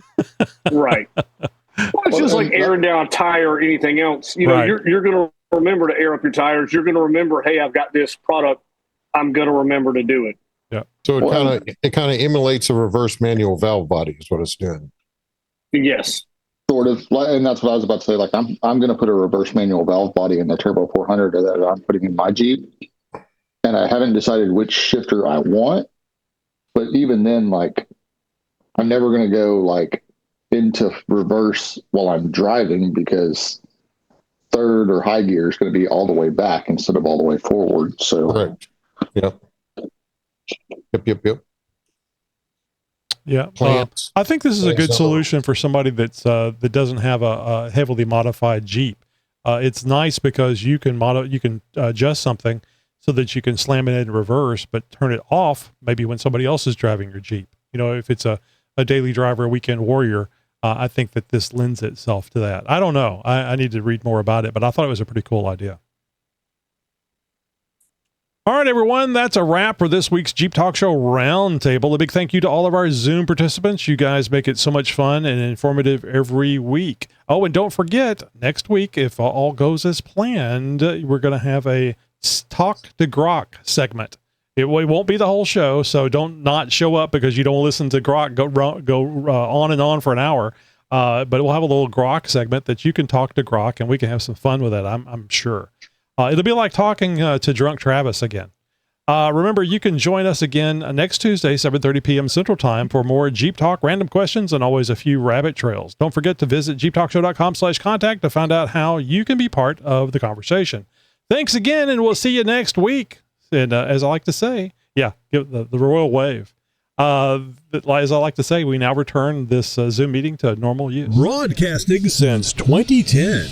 Right. Well, it's just like airing down a tire or anything else. You're going to remember to air up your tires. You're going to remember, hey, I've got this product. I'm going to remember to do it. Yeah. So it kind of emulates a reverse manual valve body is what it's doing. Yes. Sort of, and that's what I was about to say. Like I'm going to put a reverse manual valve body in the Turbo 400 that I'm putting in my Jeep, and I haven't decided which shifter I want. But even then, like, I'm never going to go like into reverse while I'm driving, because third or high gear is going to be all the way back instead of all the way forward. So, Correct. Yep. Yeah. Plants. I think this is a good Plants. solution for somebody that's that doesn't have a heavily modified Jeep. It's nice because you can adjust something so that you can slam it in reverse, but turn it off maybe when somebody else is driving your Jeep. You know, if it's a daily driver, a weekend warrior, I think that this lends itself to that. I don't know. I need to read more about it, but I thought it was a pretty cool idea. All right, everyone, that's a wrap for this week's Jeep Talk Show Roundtable. A big thank you to all of our Zoom participants. You guys make it so much fun and informative every week. Oh, and don't forget, next week, if all goes as planned, we're going to have a Talk to Grok segment. It won't be the whole show, so don't not show up because you don't listen to Grok go on and on for an hour. But we'll have a little Grok segment that you can talk to Grok, and we can have some fun with it, I'm sure. It'll be like talking to Drunk Travis again. Remember, you can join us again next Tuesday, 7:30 p.m. Central Time for more Jeep Talk, random questions, and always a few rabbit trails. Don't forget to visit jeeptalkshow.com/contact to find out how you can be part of the conversation. Thanks again, and we'll see you next week. And as I like to say, give the royal wave. As I like to say, we now return this Zoom meeting to normal use. Broadcasting since 2010.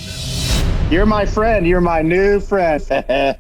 You're my friend. You're my new friend.